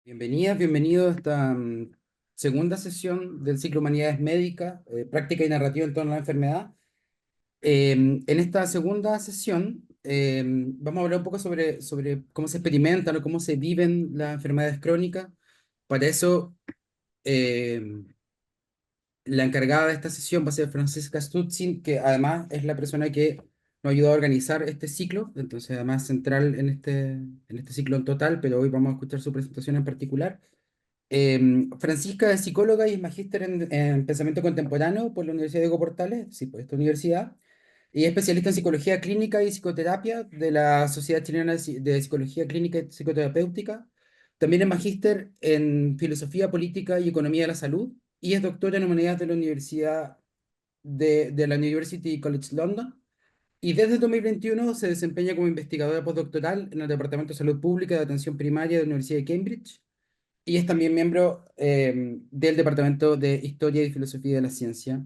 Bienvenidas, bienvenidos a esta segunda sesión del ciclo Humanidades Médicas, práctica y narrativa en torno a la enfermedad. En esta segunda sesión vamos a hablar un poco sobre cómo se experimentan o cómo se viven las enfermedades crónicas. Para eso, em, la encargada de esta sesión va a ser Francisca Stutzin, que además es la persona que nos ayudó a organizar este ciclo, entonces además central en este ciclo en total, pero hoy vamos a escuchar su presentación en particular. Francisca es psicóloga y es magíster en pensamiento contemporáneo por la Universidad de Diego Portales, sí, por esta universidad, y es especialista en psicología clínica y psicoterapia de la Sociedad Chilena de Psicología Clínica y Psicoterapéutica. También es magíster en filosofía política y economía de la salud y es doctora en humanidades de la Universidad de la University College London. Y desde 2021 se desempeña como investigadora postdoctoral en el Departamento de Salud Pública de Atención Primaria de la Universidad de Cambridge y es también miembro del Departamento de Historia y Filosofía de la Ciencia.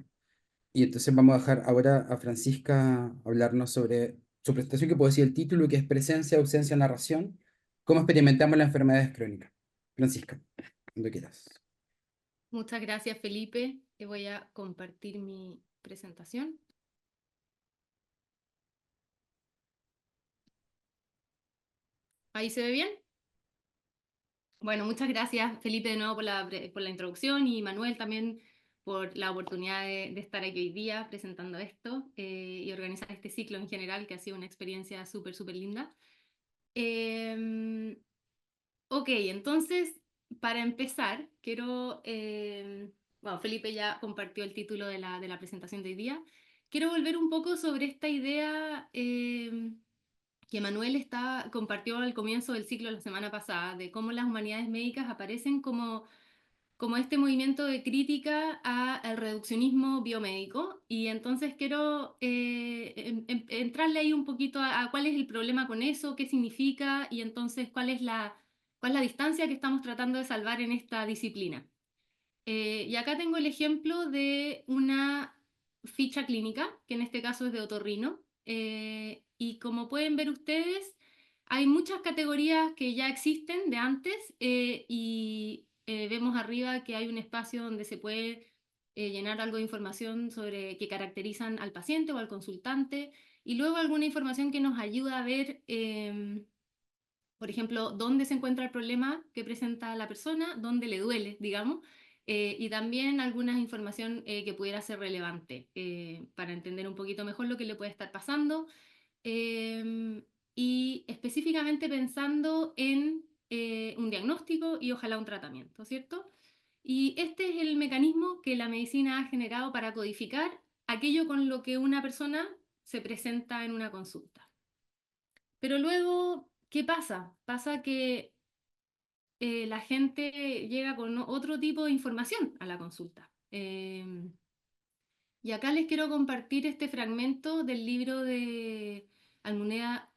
Y entonces vamos a dejar ahora a Francisca hablarnos sobre su presentación, que puede decir el título, que es Presencia, Ausencia, Narración, cómo experimentamos las enfermedades crónicas. Francisca, cuando quieras. Muchas gracias, Felipe. Te voy a compartir mi presentación. ¿Ahí se ve bien? Bueno, muchas gracias, Felipe, de nuevo por la introducción y Manuel también por la oportunidad de estar aquí hoy día presentando esto y organizar este ciclo en general, que ha sido una experiencia súper, súper linda. Eh, ok, entonces, para empezar, bueno, Felipe ya compartió el título de la presentación de hoy día. Quiero volver un poco sobre esta idea que Manuel compartió al comienzo del ciclo la semana pasada, de cómo las humanidades médicas aparecen como este movimiento de crítica al reduccionismo biomédico. Y entonces quiero entrarle ahí un poquito a cuál es el problema con eso, qué significa y entonces cuál es la distancia que estamos tratando de salvar en esta disciplina. Y acá tengo el ejemplo de una ficha clínica, que en este caso es de otorrino. Y como pueden ver ustedes, hay muchas categorías que ya existen de antes y vemos arriba que hay un espacio donde se puede llenar algo de información sobre que caracterizan al paciente o al consultante y luego alguna información que nos ayuda a ver por ejemplo, dónde se encuentra el problema que presenta la persona, dónde le duele, digamos, y también alguna información que pudiera ser relevante para entender un poquito mejor lo que le puede estar pasando eh, y específicamente pensando en un diagnóstico y ojalá un tratamiento, ¿cierto? Y este es el mecanismo que la medicina ha generado para codificar aquello con lo que una persona se presenta en una consulta. Pero luego, ¿qué pasa? Pasa que la gente llega con otro tipo de información a la consulta. Y acá les quiero compartir este fragmento del libro de Almudena,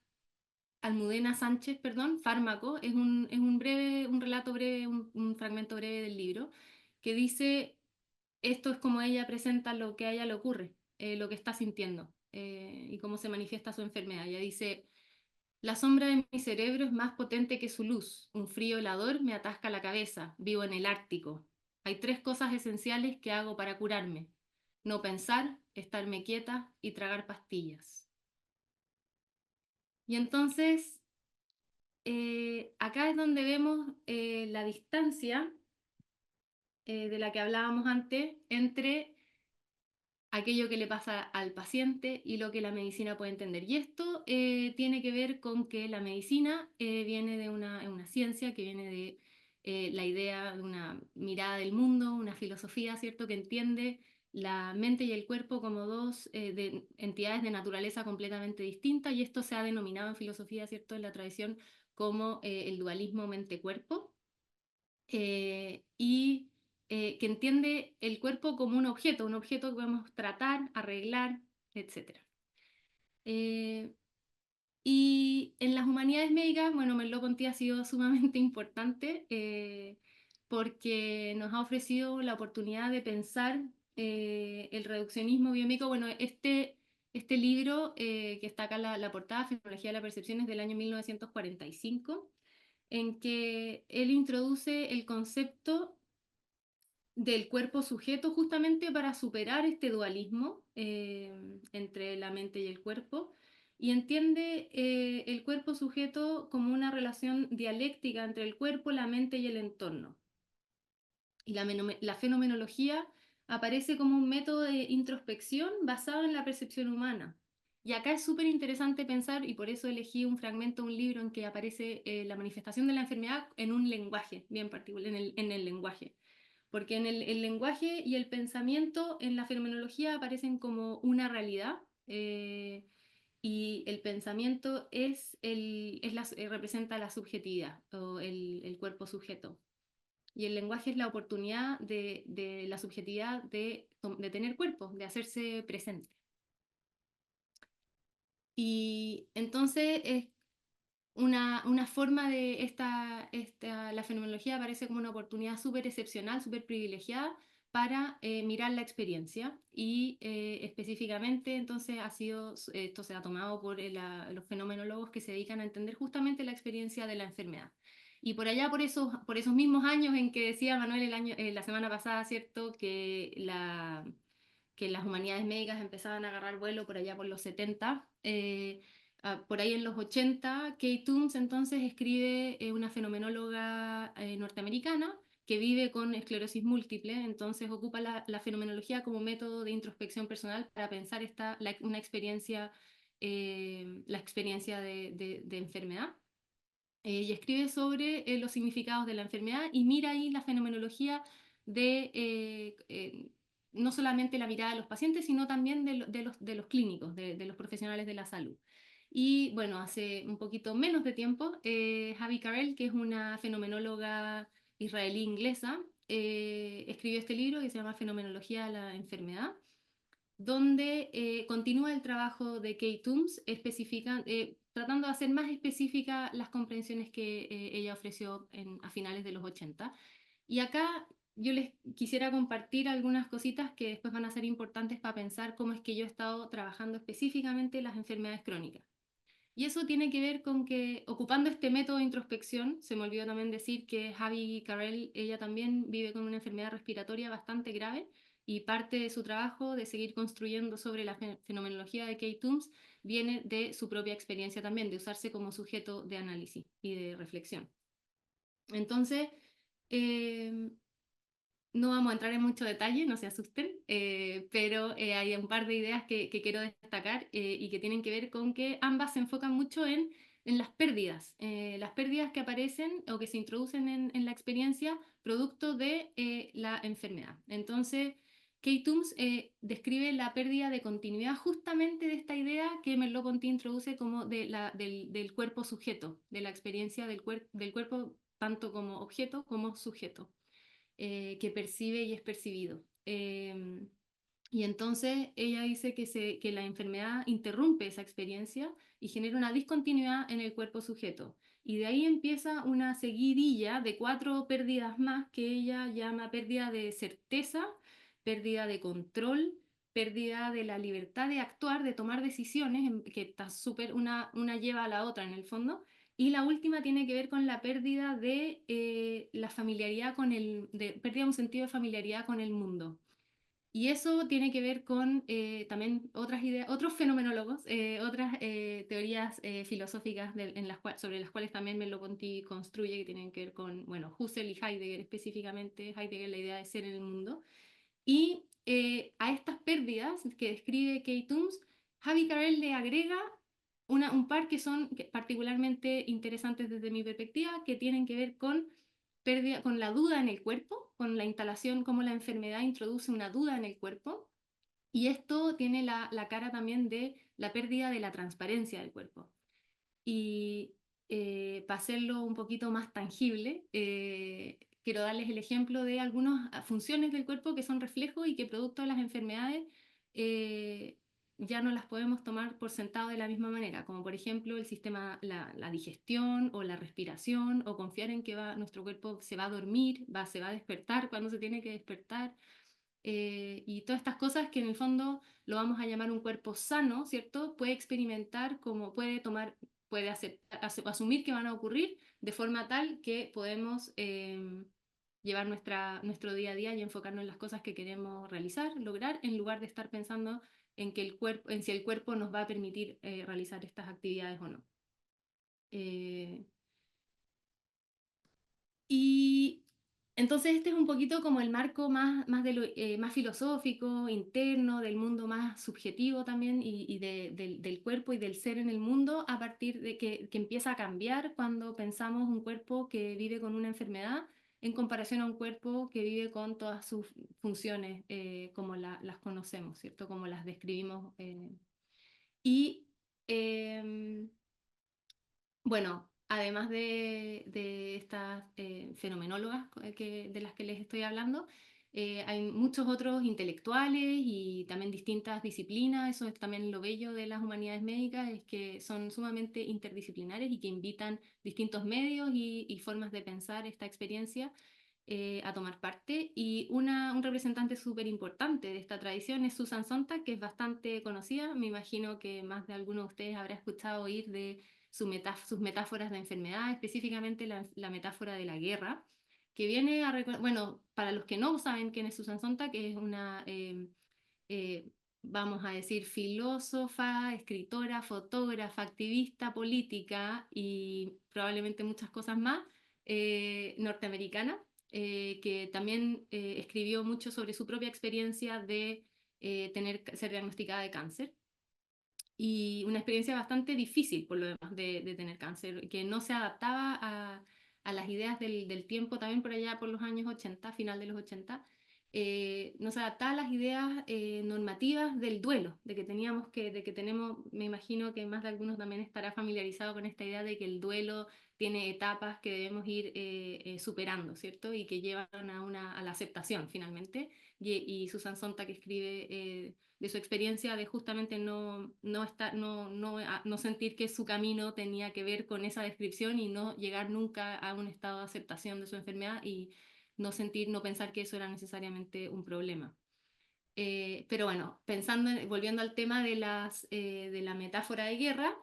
Almudena Sánchez, perdón, Fármaco. Es un relato breve, un fragmento breve del libro, que dice, esto es como ella presenta lo que a ella le ocurre, lo que está sintiendo y cómo se manifiesta su enfermedad. Ella dice... La sombra de mi cerebro es más potente que su luz. Un frío helador me atasca la cabeza. Vivo en el Ártico. Hay tres cosas esenciales que hago para curarme. No pensar, estarme quieta y tragar pastillas. Y entonces, acá es donde vemos la distancia de la que hablábamos antes entre aquello que le pasa al paciente y lo que la medicina puede entender. Y esto tiene que ver con que la medicina viene de una ciencia que viene de la idea de una mirada del mundo, una filosofía, ¿cierto?, que entiende la mente y el cuerpo como dos entidades de naturaleza completamente distintas, y esto se ha denominado en filosofía, ¿cierto?, en la tradición como el dualismo mente-cuerpo y que entiende el cuerpo como un objeto que podemos tratar, arreglar, etc. Eh, y en las humanidades médicas, bueno, Merleau-Ponty ha sido sumamente importante porque nos ha ofrecido la oportunidad de pensar el reduccionismo biomédico. Bueno, este libro que está acá en la portada, Fenomenología de la Percepción, es del año 1945 en que él introduce el concepto del cuerpo sujeto justamente para superar este dualismo entre la mente y el cuerpo, y entiende el cuerpo sujeto como una relación dialéctica entre el cuerpo, la mente y el entorno. Y la fenomenología aparece como un método de introspección basado en la percepción humana. Y acá es súper interesante pensar, y por eso elegí un fragmento de un libro en que aparece la manifestación de la enfermedad en un lenguaje bien particular, en el lenguaje. Porque en el lenguaje y el pensamiento en la fenomenología aparecen como una realidad, y el pensamiento representa la subjetividad o el cuerpo sujeto. Y el lenguaje es la oportunidad de la subjetividad de tener cuerpo, de hacerse presente. Y entonces es una forma de la fenomenología aparece como una oportunidad súper excepcional, súper privilegiada para mirar la experiencia y específicamente entonces esto se ha tomado por los fenomenólogos que se dedican a entender justamente la experiencia de la enfermedad. Y por allá, por esos mismos años en que decía Manuel la semana pasada, ¿cierto? Que las humanidades médicas empezaban a agarrar vuelo por allá por los 70. Por ahí en los 80, Kate Toombs entonces escribe una fenomenóloga norteamericana que vive con esclerosis múltiple, entonces ocupa la fenomenología como método de introspección personal para pensar una experiencia, la experiencia de enfermedad. Y escribe sobre los significados de la enfermedad y mira ahí la fenomenología de no solamente la mirada de los pacientes, sino también de los clínicos, de los profesionales de la salud. Y bueno, hace un poquito menos de tiempo, Javi Carel, que es una fenomenóloga israelí inglesa, escribió este libro que se llama Fenomenología de la enfermedad, donde continúa el trabajo de Kate Toombs, tratando de hacer más específicas las comprensiones que ella ofreció a finales de los 80. Y acá yo les quisiera compartir algunas cositas que después van a ser importantes para pensar cómo es que yo he estado trabajando específicamente las enfermedades crónicas. Y eso tiene que ver con que, ocupando este método de introspección, se me olvidó también decir que Javi Carrell, ella también vive con una enfermedad respiratoria bastante grave, y parte de su trabajo de seguir construyendo sobre la fenomenología de Kate Toombs viene de su propia experiencia también, de usarse como sujeto de análisis y de reflexión. Entonces, eh, no vamos a entrar en mucho detalle, no se asusten, pero hay un par de ideas que quiero destacar y que tienen que ver con que ambas se enfocan mucho en las pérdidas que aparecen o que se introducen en la experiencia producto de la enfermedad. Entonces, Kate Toombs describe la pérdida de continuidad justamente de esta idea que Merleau-Ponty introduce como del cuerpo sujeto, de la experiencia del cuerpo tanto como objeto como sujeto que percibe y es percibido. Y entonces ella dice que la enfermedad interrumpe esa experiencia y genera una discontinuidad en el cuerpo sujeto. Y de ahí empieza una seguidilla de 4 pérdidas más que ella llama pérdida de certeza, pérdida de control, pérdida de la libertad de actuar, de tomar decisiones, que está súper, una lleva a la otra en el fondo, y la última tiene que ver con la pérdida de la familiaridad pérdida de un sentido de familiaridad con el mundo. Y eso tiene que ver con también otras ideas, otros fenomenólogos, otras teorías filosóficas sobre las cuales también Merleau-Ponty construye, que tienen que ver con, bueno, Husserl y Heidegger específicamente, Heidegger la idea de ser en el mundo. Y a estas pérdidas que describe Kate Toombs, Javi Carel le agrega un par que son particularmente interesantes desde mi perspectiva, que tienen que ver con la duda en el cuerpo, con la instalación, cómo la enfermedad introduce una duda en el cuerpo. Y esto tiene la cara también de la pérdida de la transparencia del cuerpo. Y para hacerlo un poquito más tangible, quiero darles el ejemplo de algunas funciones del cuerpo que son reflejos y que producto de las enfermedades eh, ya no las podemos tomar por sentado de la misma manera, como por ejemplo el sistema, la digestión o la respiración, o confiar en que nuestro cuerpo se va a dormir, se va a despertar cuando se tiene que despertar. Y todas estas cosas que en el fondo lo vamos a llamar un cuerpo sano, ¿cierto? Puede experimentar como puede tomar puede asumir que van a ocurrir de forma tal que podemos llevar nuestro día a día y enfocarnos en las cosas que queremos realizar, lograr, en lugar de estar pensando en, que en si el cuerpo nos va a permitir realizar estas actividades o no. Eh, y entonces este es un poquito como el marco más filosófico, interno, del mundo más subjetivo también, y del cuerpo y del ser en el mundo, a partir de que empieza a cambiar cuando pensamos un cuerpo que vive con una enfermedad en comparación a un cuerpo que vive con todas sus funciones como las conocemos, ¿cierto? Como las describimos. Y em, bueno, además de estas fenomenólogas de las que les estoy hablando, hay muchos otros intelectuales y también distintas disciplinas. Eso es también lo bello de las humanidades médicas, es que son sumamente interdisciplinares y que invitan distintos medios y formas de pensar esta experiencia a tomar parte. Y un representante súper importante de esta tradición es Susan Sontag, que es bastante conocida. Me imagino que más de alguno de ustedes habrá escuchado oír de sus metáforas de enfermedad, específicamente la metáfora de la guerra, que viene a bueno, para los que no saben quién es Susan Sontag, que es una, vamos a decir, filósofa, escritora, fotógrafa, activista política y probablemente muchas cosas más, norteamericana, que también escribió mucho sobre su propia experiencia de ser diagnosticada de cáncer y una experiencia bastante difícil, por lo demás, de tener cáncer, que no se adaptaba a las ideas del tiempo, también por allá por los años 80, final de los 80, no se adaptaba a las ideas normativas del duelo, de que tenemos, me imagino que más de algunos también estará familiarizado con esta idea de que el duelo tiene etapas que debemos ir superando, ¿cierto? Y que llevan a la aceptación finalmente. Y Susan Sontag escribe de su experiencia de justamente no sentir que su camino tenía que ver con esa descripción y no llegar nunca a un estado de aceptación de su enfermedad y no pensar que eso era necesariamente un problema. Pero bueno, volviendo al tema de la metáfora de guerra,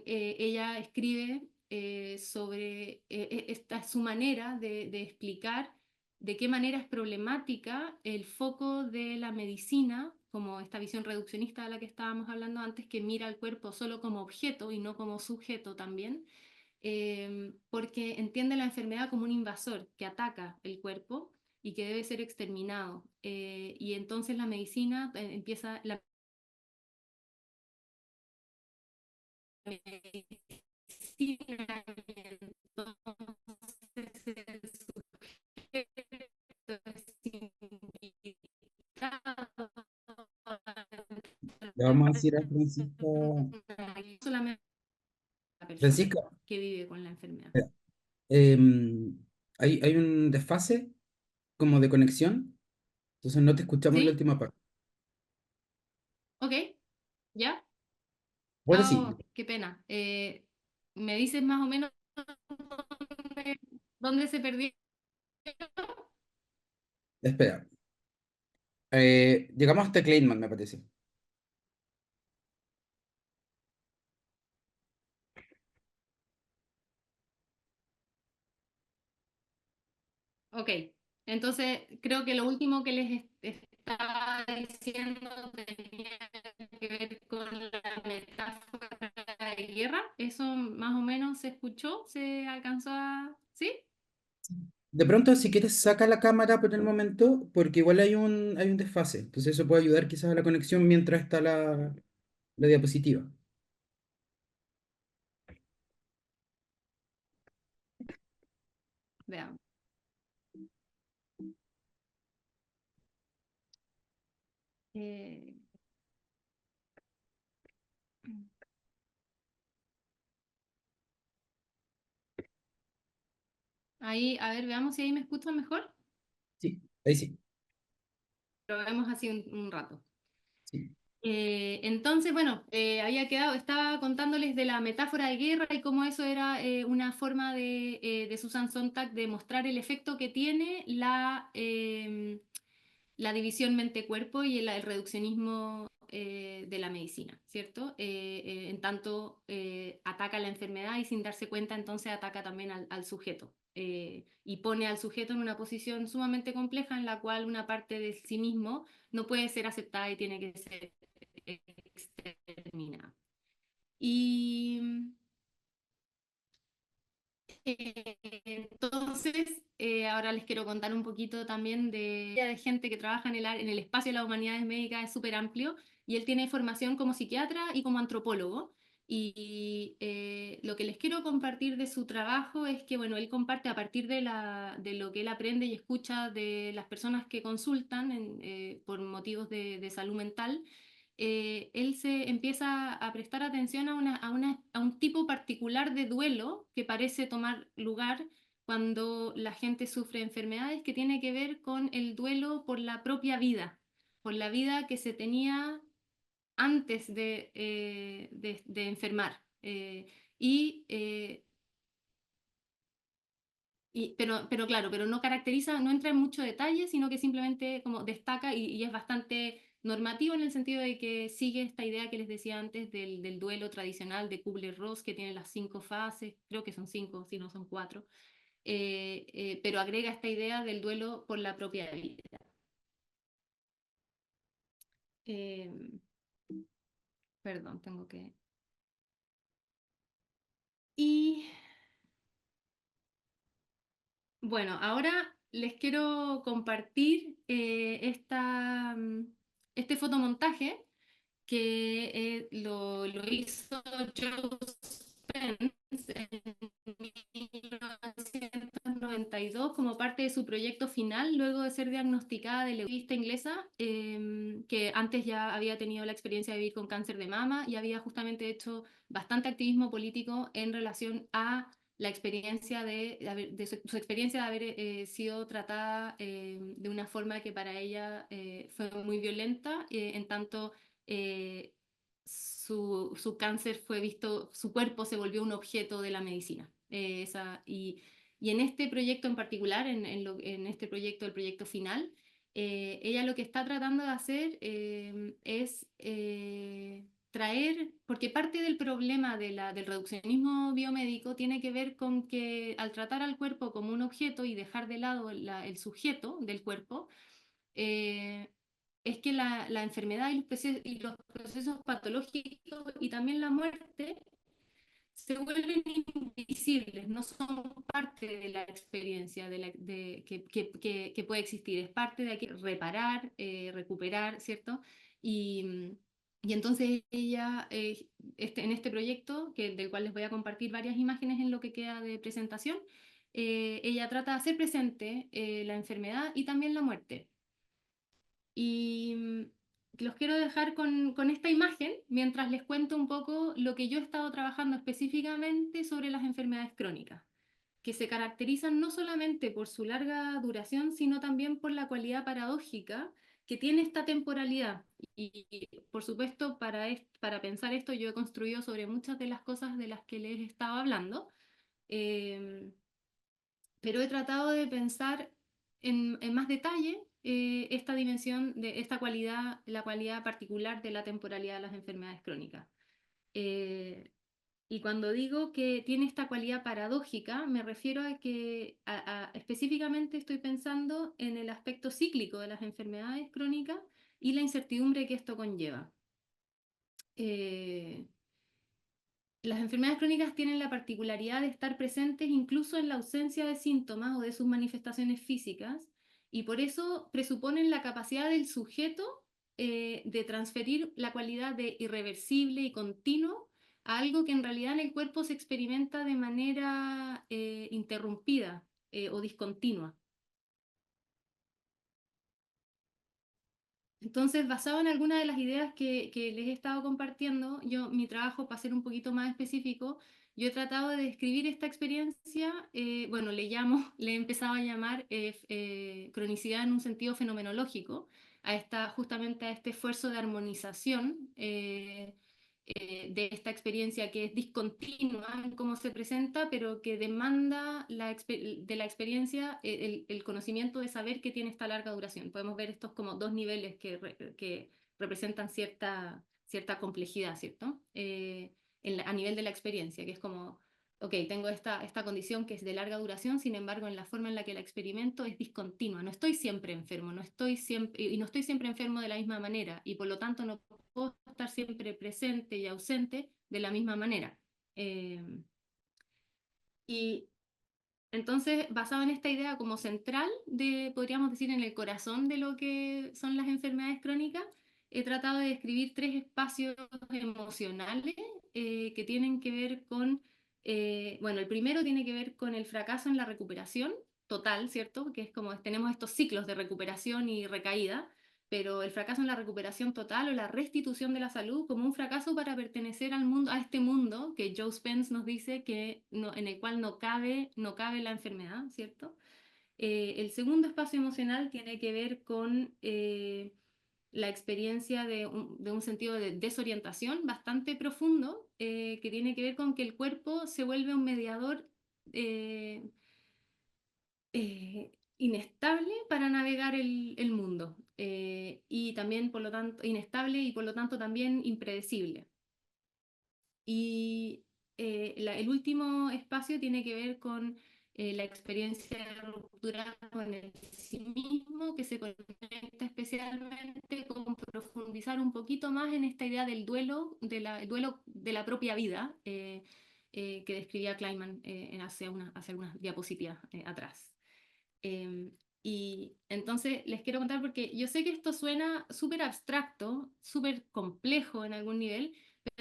ella escribe esta es su manera de explicar de qué manera es problemática el foco de la medicina, como esta visión reduccionista de la que estábamos hablando antes, que mira al cuerpo solo como objeto y no como sujeto también, porque entiende la enfermedad como un invasor que ataca el cuerpo y que debe ser exterminado. Y entonces la medicina empieza, la medicina, entonces el sujeto es invitado a Le vamos a decir a Francisca, solamente la persona Francisca, que vive con la enfermedad. em, hay un desfase como de conexión, entonces no te escuchamos la ¿Sí? última parte. ¿Ok? ¿Ya? Ahora sí, Oh, qué pena. ¿Me dices más o menos dónde se perdió? espera. Llegamos hasta Kleinman, me parece. Ok, entonces creo que lo último que estaba diciendo tenía que ver con la metáfora de guerra. ¿Eso más o menos se escuchó? ¿Se alcanzó a...? ¿Sí? De pronto, si quieres, saca la cámara por el momento, porque igual hay un desfase. Entonces eso puede ayudar quizás a la conexión mientras está la diapositiva. Veamos. Eh, ahí, a ver, veamos si ahí me escuchan mejor. Sí, ahí sí. Lo vemos así un rato. Sí. Entonces, bueno, estaba contándoles de la metáfora de guerra y cómo eso era una forma de Susan Sontag de mostrar el efecto que tiene la división mente-cuerpo y el reduccionismo de la medicina, ¿cierto? En tanto ataca la enfermedad y sin darse cuenta entonces ataca también al sujeto y pone al sujeto en una posición sumamente compleja en la cual una parte de sí mismo no puede ser aceptada y tiene que ser exterminada. Y entonces, ahora les quiero contar un poquito también de gente que trabaja en el espacio de las humanidades médicas, es súper amplio, y él tiene formación como psiquiatra y como antropólogo. Y lo que les quiero compartir de su trabajo es que, bueno, él comparte a partir de lo que él aprende y escucha de las personas que consultan por motivos de salud mental. Él se empieza a prestar atención a un tipo particular de duelo que parece tomar lugar cuando la gente sufre enfermedades que tiene que ver con el duelo por la propia vida, por la vida que se tenía antes de enfermar. Y pero claro, pero no caracteriza, no entra en mucho detalle, sino que simplemente como destaca y es bastante normativo en el sentido de que sigue esta idea que les decía antes del duelo tradicional de Kubler-Ross, que tiene las 5 fases, creo que son 5, si no son 4, pero agrega esta idea del duelo por la propia vida. Eh, Perdón, tengo que... Y bueno, ahora les quiero compartir este fotomontaje que lo hizo Joe Spence en 1992 como parte de su proyecto final, luego de ser diagnosticada de leucemia inglesa, que antes ya había tenido la experiencia de vivir con cáncer de mama y había justamente hecho bastante activismo político en relación a la experiencia su experiencia de haber sido tratada de una forma que para ella fue muy violenta, en tanto su cáncer fue visto, su cuerpo se volvió un objeto de la medicina. Y en este proyecto en particular, en este proyecto, el proyecto final, ella lo que está tratando de hacer es traer, porque parte del problema del reduccionismo biomédico tiene que ver con que al tratar al cuerpo como un objeto y dejar de lado el sujeto del cuerpo, eh, es que la enfermedad y los procesos patológicos y también la muerte se vuelven invisibles, no son parte de la experiencia que puede existir, es parte de aquí reparar, recuperar, ¿cierto? Y, y entonces ella, en este proyecto, del cual les voy a compartir varias imágenes en lo que queda de presentación, ella trata de hacer presente la enfermedad y también la muerte. Y los quiero dejar con esta imagen mientras les cuento un poco lo que yo he estado trabajando específicamente sobre las enfermedades crónicas, que se caracterizan no solamente por su larga duración, sino también por la cualidad paradójica que tiene esta temporalidad. Por supuesto, para pensar esto, yo he construido sobre muchas de las cosas de las que les estaba hablando. Eh, pero he tratado de pensar en más detalle esta dimensión de esta cualidad, la cualidad particular de la temporalidad de las enfermedades crónicas. Eh, y cuando digo que tiene esta cualidad paradójica, me refiero a que específicamente estoy pensando en el aspecto cíclico de las enfermedades crónicas y la incertidumbre que esto conlleva. Eh, Las enfermedades crónicas tienen la particularidad de estar presentes incluso en la ausencia de síntomas o de sus manifestaciones físicas y por eso presuponen la capacidad del sujeto de transferir la cualidad de irreversible y continuo a algo que en realidad en el cuerpo se experimenta de manera interrumpida o discontinua. Entonces, basado en algunas de las ideas que les he estado compartiendo, mi trabajo, para ser un poquito más específico, yo he tratado de describir esta experiencia, bueno, le he empezado a llamar cronicidad en un sentido fenomenológico, justamente a este esfuerzo de armonización de esta experiencia que es discontinua en cómo se presenta, pero que demanda de la experiencia el conocimiento de saber que tiene esta larga duración. Podemos ver estos como dos niveles que representan cierta complejidad, ¿cierto? A nivel de la experiencia, que es como, ok, tengo esta condición que es de larga duración, sin embargo, en la forma en la que la experimento es discontinua. No estoy siempre enfermo, no estoy siempre, y no estoy siempre enfermo de la misma manera, y por lo tanto no puedo estar siempre presente y ausente de la misma manera. Y entonces, basado en esta idea como central podríamos decir, en el corazón de lo que son las enfermedades crónicas, he tratado de describir tres espacios emocionales que tienen que ver con, bueno, el primero tiene que ver con el fracaso en la recuperación total, ¿cierto? Que es como tenemos estos ciclos de recuperación y recaída, pero el fracaso en la recuperación total o la restitución de la salud como un fracaso para pertenecer al mundo, a este mundo que Joe Spence nos dice que no, en el cual no cabe la enfermedad, ¿cierto? El segundo espacio emocional tiene que ver con la experiencia de un sentido de desorientación bastante profundo, que tiene que ver con que el cuerpo se vuelve un mediador eh, inestable para navegar el mundo, y también, por lo tanto, inestable y por lo tanto también impredecible. Y el último espacio tiene que ver con la experiencia de ruptura con el sí mismo, que se conecta especialmente con profundizar un poquito más en esta idea del duelo, el duelo de la propia vida, que describía Kleinman hace algunas diapositivas atrás. Eh, y entonces les quiero contar porque yo sé que esto suena súper abstracto, súper complejo en algún nivel,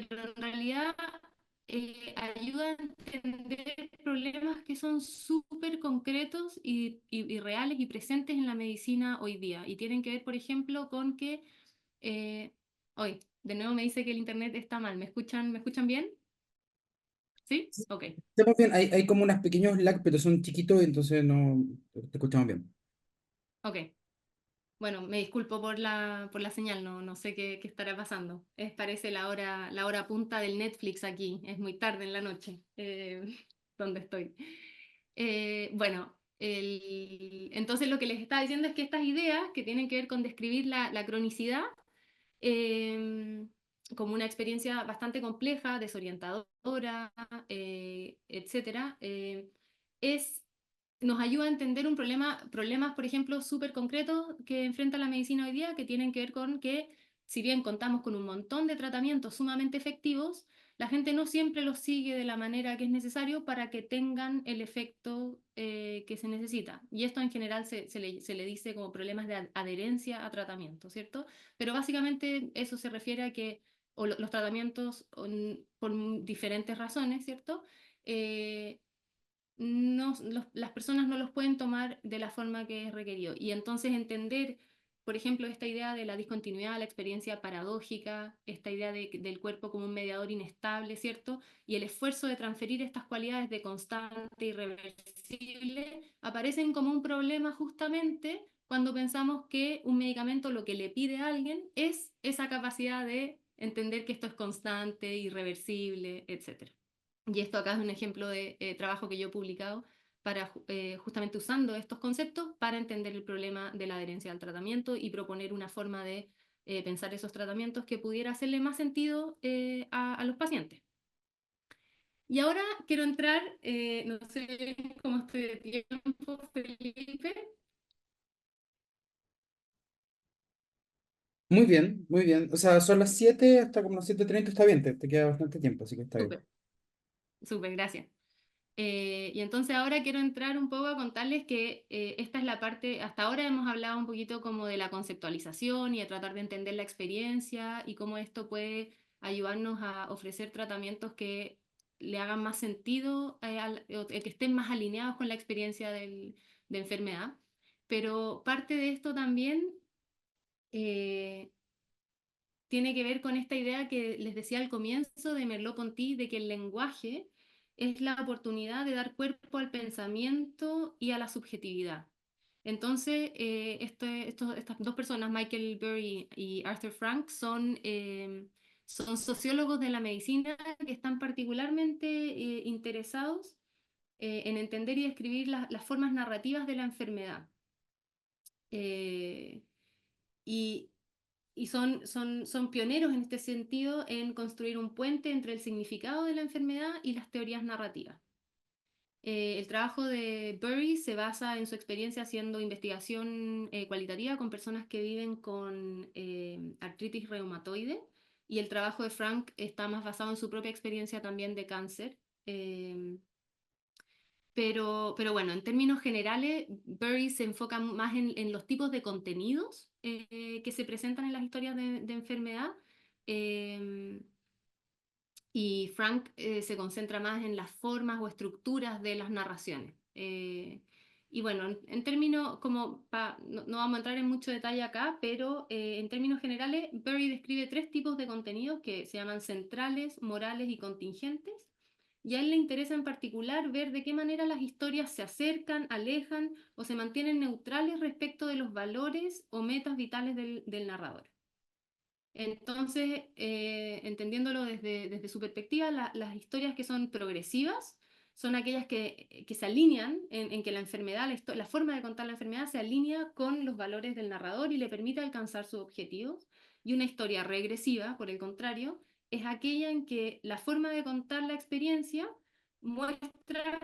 pero en realidad ayuda a entender problemas que son súper concretos y reales y presentes en la medicina hoy día. Y tienen que ver, por ejemplo, con que hoy, de nuevo me dice que el internet está mal. ¿Me escuchan bien? ¿Sí? Sí, Ok. estamos bien, hay como unos pequeños lag, pero son chiquitos, entonces no te escuchamos bien. Ok. Bueno, me disculpo por la señal, no sé qué estará pasando. Parece la hora punta del Netflix aquí, es muy tarde en la noche, donde estoy. Bueno, entonces lo que les estaba diciendo es que estas ideas que tienen que ver con describir la cronicidad, eh, como una experiencia bastante compleja, desorientadora, etcétera, es nos ayuda a entender problemas, por ejemplo, súper concretos que enfrenta la medicina hoy día, que tienen que ver con que, si bien contamos con un montón de tratamientos sumamente efectivos, la gente no siempre los sigue de la manera que es necesario para que tengan el efecto que se necesita. Y esto en general se le dice como problemas de adherencia a tratamiento, ¿cierto? Pero básicamente eso se refiere a que los tratamientos, por diferentes razones, ¿cierto? Eh, las personas no los pueden tomar de la forma que es requerido. Y entonces entender, por ejemplo, esta idea de la discontinuidad, la experiencia paradójica, esta idea del cuerpo como un mediador inestable, ¿cierto? Y el esfuerzo de transferir estas cualidades de constante y reversible aparecen como un problema justamente cuando pensamos que un medicamento lo que le pide a alguien es esa capacidad de entender que esto es constante, irreversible, etc. Y esto acá es un ejemplo de trabajo que yo he publicado justamente usando estos conceptos para entender el problema de la adherencia al tratamiento y proponer una forma de pensar esos tratamientos que pudiera hacerle más sentido a los pacientes. Y ahora quiero entrar, no sé cómo estoy de tiempo, Felipe. Muy bien, muy bien. O sea, son las 7 hasta como las 7:30 está bien, te queda bastante tiempo, así que está bien. Súper, súper, gracias. Y entonces ahora quiero entrar un poco a contarles que esta es la parte, hasta ahora hemos hablado un poquito como de la conceptualización y de tratar de entender la experiencia y cómo esto puede ayudarnos a ofrecer tratamientos que le hagan más sentido, o que estén más alineados con la experiencia de enfermedad. Pero parte de esto también eh, tiene que ver con esta idea que les decía al comienzo de Merleau-Ponty, de que el lenguaje es la oportunidad de dar cuerpo al pensamiento y a la subjetividad. Entonces, estas dos personas, Michael Burry y Arthur Frank, son sociólogos de la medicina que están particularmente interesados en entender y describir las formas narrativas de la enfermedad. Eh, y y son pioneros en este sentido en construir un puente entre el significado de la enfermedad y las teorías narrativas. El trabajo de Bury se basa en su experiencia haciendo investigación cualitativa con personas que viven con artritis reumatoide, y el trabajo de Frank está más basado en su propia experiencia también de cáncer. Eh, pero bueno, en términos generales, Bury se enfoca más en los tipos de contenidos que se presentan en las historias de enfermedad. eh, y Frank se concentra más en las formas o estructuras de las narraciones. Y bueno, en términos, no vamos a entrar en mucho detalle acá, pero en términos generales, Bury describe tres tipos de contenidos que se llaman centrales, morales y contingentes. Y a él le interesa en particular ver de qué manera las historias se acercan, alejan o se mantienen neutrales respecto de los valores o metas vitales del narrador. Entonces, entendiéndolo desde su perspectiva, las historias que son progresivas son aquellas que se alinean en que la enfermedad, la forma de contar la enfermedad se alinea con los valores del narrador y le permite alcanzar sus objetivos. Y una historia regresiva, por el contrario, es aquella en que la forma de contar la experiencia muestra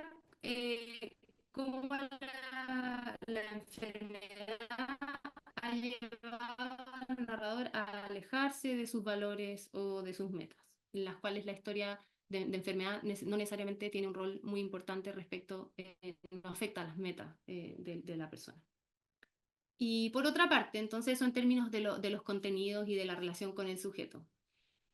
cómo la enfermedad ha llevado al narrador a alejarse de sus valores o de sus metas, en las cuales la historia de enfermedad no necesariamente tiene un rol muy importante respecto, no afecta a las metas de la persona. Y por otra parte, entonces eso en términos de los contenidos y de la relación con el sujeto.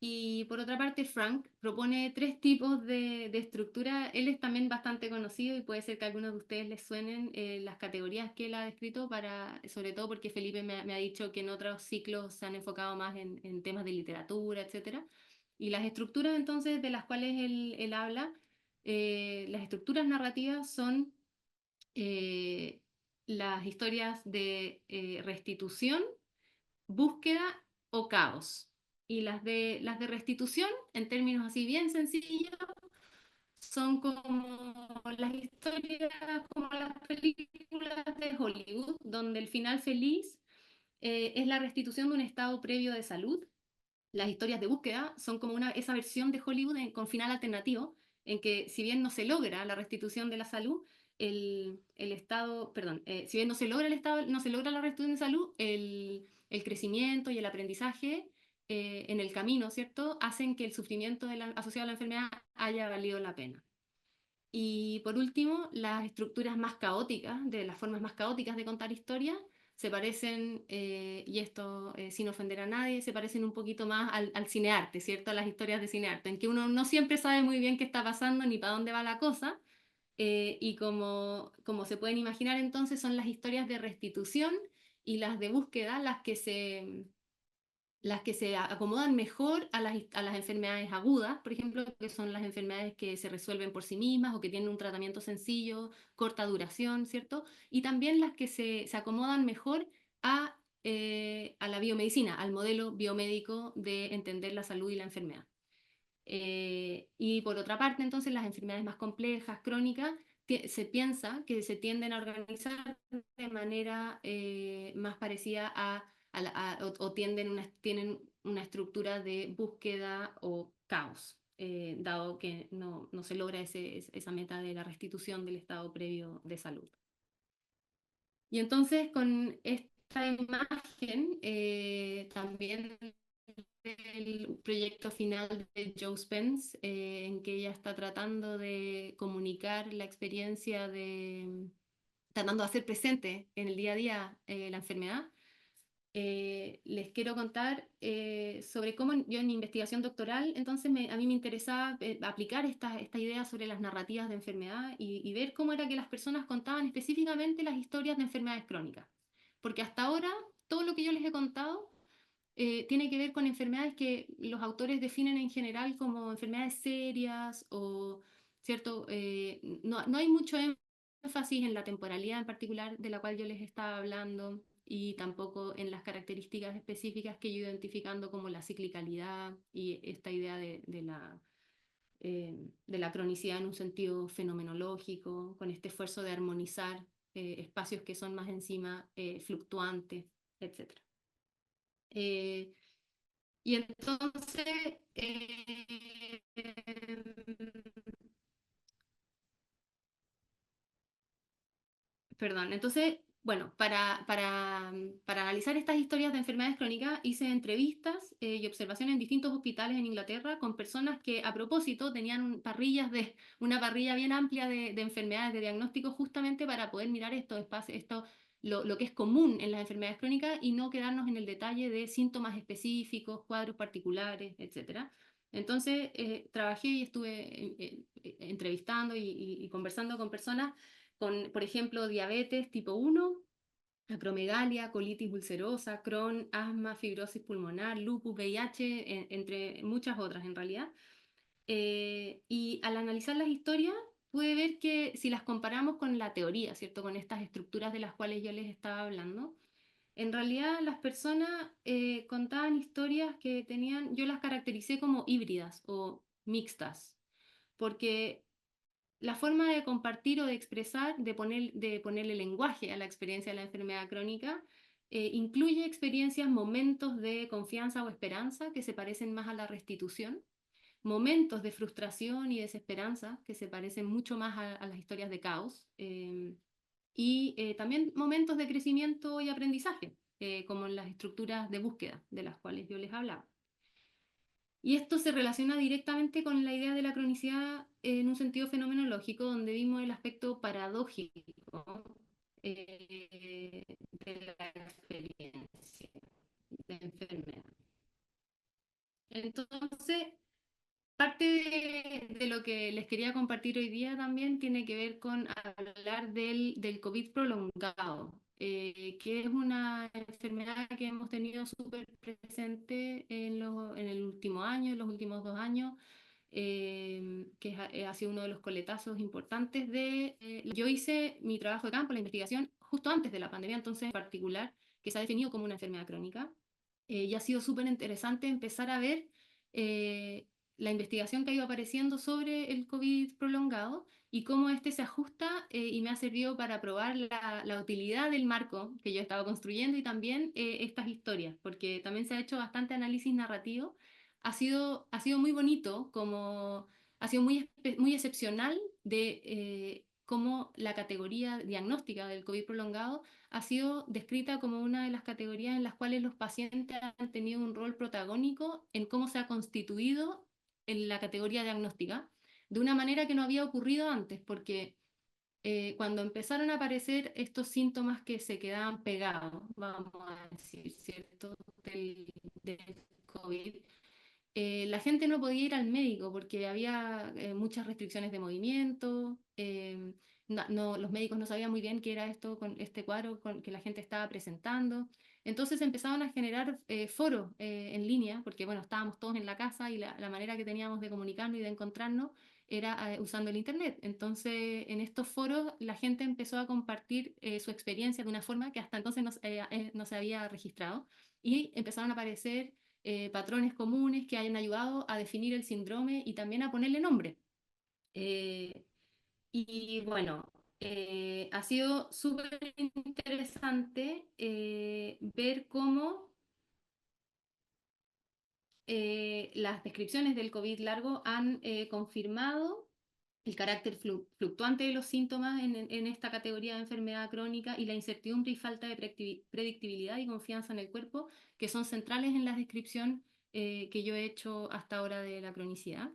Y por otra parte, Frank propone tres tipos de estructura. Él es también bastante conocido y puede ser que a algunos de ustedes les suenen las categorías que él ha descrito, sobre todo porque Felipe me ha dicho que en otros ciclos se han enfocado más en temas de literatura, etcétera. Y las estructuras entonces de las cuales él habla, las estructuras narrativas son eh, las historias de restitución, búsqueda o caos. Y las de restitución, en términos así bien sencillos, son como las historias, como las películas de Hollywood, donde el final feliz es la restitución de un estado previo de salud. Las historias de búsqueda son como esa versión de Hollywood con final alternativo, en que si bien no se logra la restitución de la salud, el estado, perdón, si bien no se logra el estado, no se logra la restitución de salud, el crecimiento y el aprendizaje en el camino, ¿cierto? Hacen que el sufrimiento asociado a la enfermedad haya valido la pena. Y por último, las estructuras más caóticas, de las formas más caóticas de contar historias, se parecen, y esto sin ofender a nadie, se parecen un poquito más al cinearte, ¿cierto? A las historias de cinearte, en que uno no siempre sabe muy bien qué está pasando ni para dónde va la cosa. Y como se pueden imaginar entonces, son las historias de restitución y las de búsqueda las que se acomodan mejor a las enfermedades agudas, por ejemplo, que son las enfermedades que se resuelven por sí mismas o que tienen un tratamiento sencillo, corta duración, ¿cierto? Y también las que se acomodan mejor a la biomedicina, al modelo biomédico de entender la salud y la enfermedad. Y por otra parte, entonces, las enfermedades más complejas, crónicas, se piensa que se tienden a organizar de manera más parecida o tienen una estructura de búsqueda o caos, dado que no se logra esa meta de la restitución del estado previo de salud. Y entonces con esta imagen también el proyecto final de Joe Spence, en que ella está tratando de comunicar la experiencia tratando de hacer presente en el día a día la enfermedad. Les quiero contar sobre cómo yo en mi investigación doctoral, entonces a mí me interesaba aplicar esta idea sobre las narrativas de enfermedad y ver cómo era que las personas contaban específicamente las historias de enfermedades crónicas. Porque hasta ahora todo lo que yo les he contado tiene que ver con enfermedades que los autores definen en general como enfermedades serias o, ¿cierto? No hay mucho énfasis en la temporalidad en particular de la cual yo les estaba hablando y tampoco en las características específicas que yo he identificando como la ciclicalidad y esta idea de la cronicidad en un sentido fenomenológico, con este esfuerzo de armonizar espacios que son más encima fluctuantes, etc. Eh, y entonces, perdón, entonces, bueno, para analizar estas historias de enfermedades crónicas hice entrevistas y observaciones en distintos hospitales en Inglaterra con personas que a propósito tenían una parrilla bien amplia de enfermedades, de diagnósticos, justamente para poder mirar estos espacios, lo que es común en las enfermedades crónicas y no quedarnos en el detalle de síntomas específicos, cuadros particulares, etcétera. Entonces, trabajé y estuve entrevistando y conversando con personas con, por ejemplo, diabetes tipo 1, acromegalia, colitis ulcerosa, Crohn, asma, fibrosis pulmonar, lupus, VIH, entre muchas otras en realidad. Y al analizar las historias, pude ver que si las comparamos con la teoría, ¿cierto? Con estas estructuras de las cuales yo les estaba hablando, en realidad las personas contaban historias que tenían, yo las caractericé como híbridas o mixtas, porque la forma de compartir o de expresar, de ponerle lenguaje a la experiencia de la enfermedad crónica, incluye experiencias, momentos de confianza o esperanza que se parecen más a la restitución, momentos de frustración y desesperanza que se parecen mucho más a las historias de caos, y también momentos de crecimiento y aprendizaje, como en las estructuras de búsqueda de las cuales yo les hablaba. Y esto se relaciona directamente con la idea de la cronicidad en un sentido fenomenológico, donde vimos el aspecto paradójico de la experiencia de enfermedad. Entonces, parte de lo que les quería compartir hoy día también tiene que ver con hablar del COVID prolongado, que es una enfermedad que hemos tenido súper presente en el último año, en los últimos 2 años, que ha sido uno de los coletazos importantes yo hice mi trabajo de campo, la investigación, justo antes de la pandemia, entonces en particular, que se ha definido como una enfermedad crónica, y ha sido súper interesante empezar a ver eh, la investigación que ha ido apareciendo sobre el COVID prolongado y cómo este se ajusta y me ha servido para probar la utilidad del marco que yo he estado construyendo y también estas historias, porque también se ha hecho bastante análisis narrativo. Ha sido muy bonito, ha sido muy excepcional de cómo la categoría diagnóstica del COVID prolongado ha sido descrita como una de las categorías en las cuales los pacientes han tenido un rol protagónico en cómo se ha constituido en la categoría diagnóstica, de una manera que no había ocurrido antes, porque cuando empezaron a aparecer estos síntomas que se quedaban pegados, vamos a decir, ¿cierto?, del COVID, la gente no podía ir al médico porque había muchas restricciones de movimiento, los médicos no sabían muy bien qué era esto, con este cuadro que la gente estaba presentando. Entonces empezaron a generar foros en línea, porque bueno, estábamos todos en la casa y la manera que teníamos de comunicarnos y de encontrarnos era usando el Internet. Entonces en estos foros la gente empezó a compartir su experiencia de una forma que hasta entonces no se había registrado y empezaron a aparecer patrones comunes que hayan ayudado a definir el síndrome y también a ponerle nombre. Eh, y bueno, ha sido súper interesante ver cómo las descripciones del COVID largo han confirmado el carácter fluctuante de los síntomas en esta categoría de enfermedad crónica y la incertidumbre y falta de predictibilidad y confianza en el cuerpo, que son centrales en la descripción que yo he hecho hasta ahora de la cronicidad.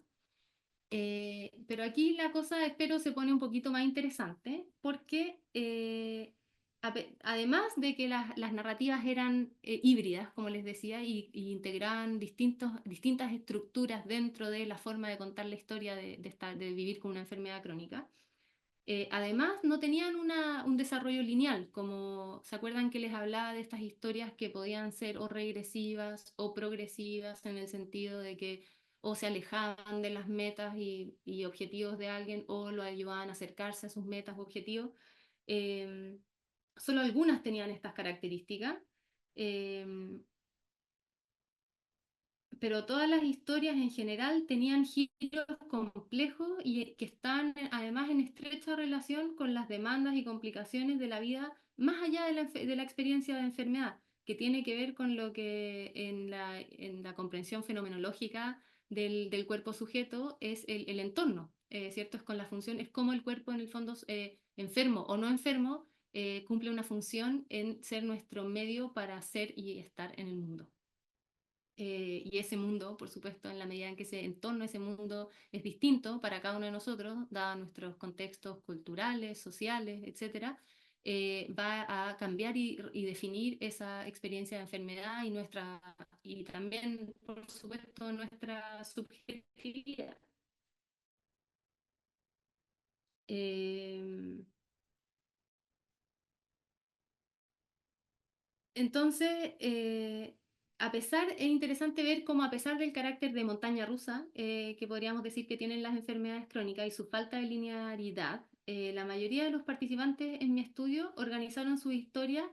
Pero aquí la cosa, espero, se pone un poquito más interesante porque además de que las narrativas eran híbridas, como les decía, y integraban distintas estructuras dentro de la forma de contar la historia de vivir con una enfermedad crónica, además no tenían un desarrollo lineal, como se acuerdan que les hablaba de estas historias que podían ser o regresivas o progresivas en el sentido de que o se alejaban de las metas y objetivos de alguien o lo ayudaban a acercarse a sus metas o objetivos. Eh, Solo algunas tenían estas características. Eh, pero todas las historias en general tenían giros complejos y que están además en estrecha relación con las demandas y complicaciones de la vida más allá de la experiencia de enfermedad. que tiene que ver con lo que en la comprensión fenomenológica del cuerpo sujeto es el entorno, ¿cierto? Es con la función, es como el cuerpo en el fondo, enfermo o no enfermo, cumple una función en ser nuestro medio para ser y estar en el mundo. Y ese mundo, por supuesto, en la medida en que ese entorno, ese mundo es distinto para cada uno de nosotros, dados nuestros contextos culturales, sociales, etcétera, va a cambiar y definir esa experiencia de enfermedad y también, por supuesto, nuestra subjetividad. Eh, Entonces, es interesante ver cómo a pesar del carácter de montaña rusa, que podríamos decir que tienen las enfermedades crónicas y su falta de linearidad, la mayoría de los participantes en mi estudio organizaron su historia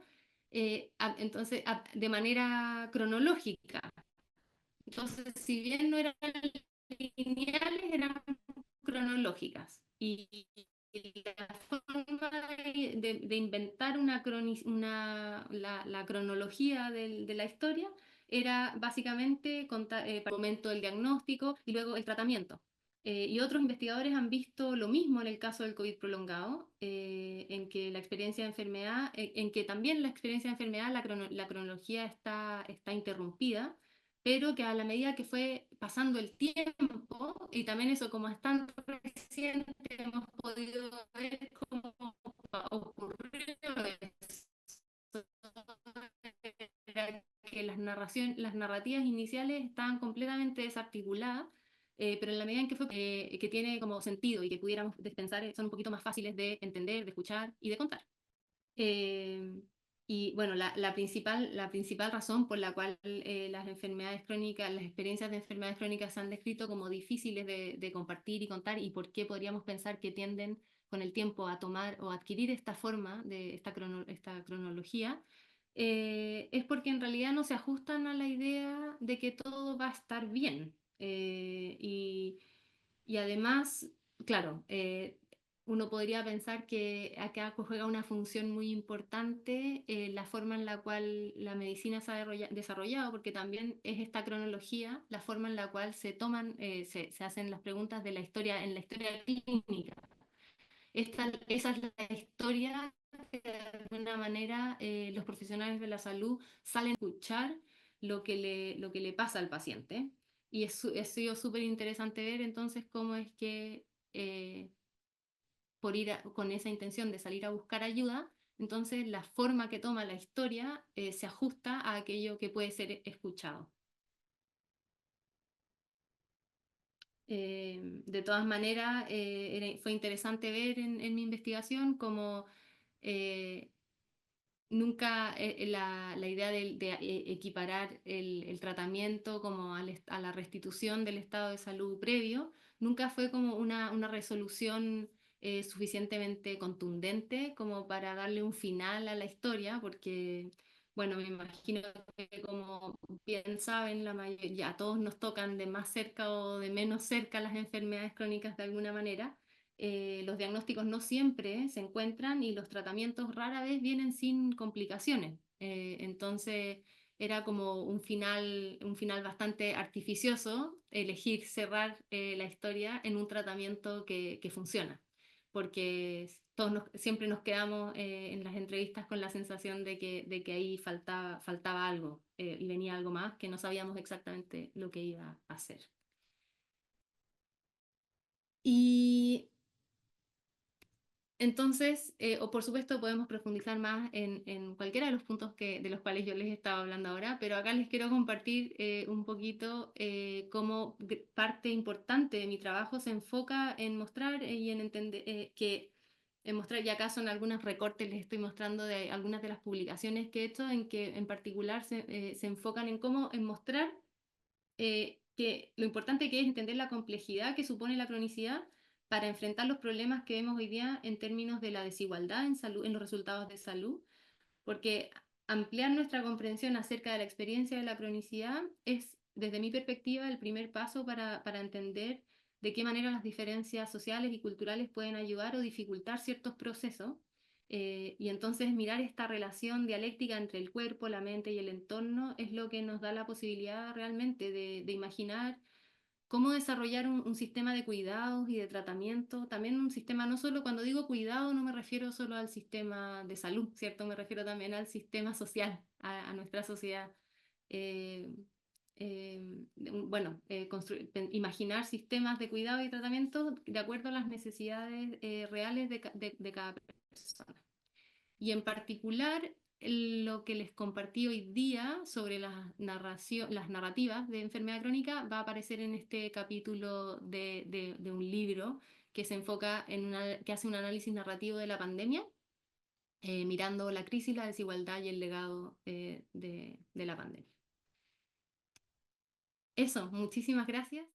de manera cronológica. Entonces, si bien no eran lineales, eran cronológicas. Y la forma de inventar la cronología de la historia era básicamente para el momento del diagnóstico y luego el tratamiento. Y otros investigadores han visto lo mismo en el caso del COVID prolongado, en que la experiencia de enfermedad, en que también la experiencia de enfermedad, la cronología está interrumpida, pero que a la medida que fue pasando el tiempo, y también eso como es tan reciente, hemos podido ver cómo ocurrió eso, era que las narrativas iniciales estaban completamente desarticuladas, pero en la medida en que que tiene como sentido y que pudiéramos pensar, son un poquito más fáciles de entender, de escuchar y de contar. Eh, y bueno, la principal razón por la cual las enfermedades crónicas, las experiencias de enfermedades crónicas se han descrito como difíciles de compartir y contar y por qué podríamos pensar que tienden con el tiempo a tomar o adquirir esta forma de esta cronología, es porque en realidad no se ajustan a la idea de que todo va a estar bien. Y además, claro, uno podría pensar que acá juega una función muy importante la forma en la cual la medicina se ha desarrollado, porque también es esta cronología, la forma en la cual se hacen las preguntas de la historia en la historia clínica. Esa es la historia que de alguna manera los profesionales de la salud salen a escuchar lo que le pasa al paciente. Y ha sido súper interesante ver entonces cómo es que eh, con esa intención de salir a buscar ayuda, entonces la forma que toma la historia se ajusta a aquello que puede ser escuchado. De todas maneras, fue interesante ver en mi investigación cómo eh, nunca la idea equiparar el tratamiento como a la restitución del estado de salud previo, nunca fue como una resolución suficientemente contundente como para darle un final a la historia, porque, bueno, me imagino que como bien saben, la mayoría, a todos nos tocan de más cerca o de menos cerca las enfermedades crónicas de alguna manera. Los diagnósticos no siempre se encuentran y los tratamientos rara vez vienen sin complicaciones. Entonces era como un final bastante artificioso elegir cerrar la historia en un tratamiento que funciona, porque siempre nos quedamos en las entrevistas con la sensación de que ahí faltaba algo y venía algo más que no sabíamos exactamente lo que iba a hacer. Y entonces, o por supuesto, podemos profundizar más en cualquiera de los puntos de los cuales yo les estaba hablando ahora, pero acá les quiero compartir un poquito cómo parte importante de mi trabajo se enfoca en mostrar y en entender en mostrar, y acá son algunos recortes, les estoy mostrando de algunas de las publicaciones que he hecho, en que en particular se enfocan en mostrar que lo importante que es entender la complejidad que supone la cronicidad para enfrentar los problemas que vemos hoy día en términos de la desigualdad en salud, en los resultados de salud, porque ampliar nuestra comprensión acerca de la experiencia de la cronicidad es, desde mi perspectiva, el primer paso para entender de qué manera las diferencias sociales y culturales pueden ayudar o dificultar ciertos procesos. Y entonces mirar esta relación dialéctica entre el cuerpo, la mente y el entorno es lo que nos da la posibilidad realmente de imaginar cómo desarrollar un sistema de cuidados y de tratamiento, también un sistema, no solo cuando digo cuidado, no me refiero solo al sistema de salud, ¿cierto? Me refiero también al sistema social, a nuestra sociedad. Eh, bueno, imaginar sistemas de cuidado y tratamiento de acuerdo a las necesidades reales de cada persona. Y en particular, lo que les compartí hoy día sobre las narrativas de enfermedad crónica va a aparecer en este capítulo de un libro que se enfoca que hace un análisis narrativo de la pandemia, mirando la crisis, la desigualdad y el legado de la pandemia. Eso, muchísimas gracias.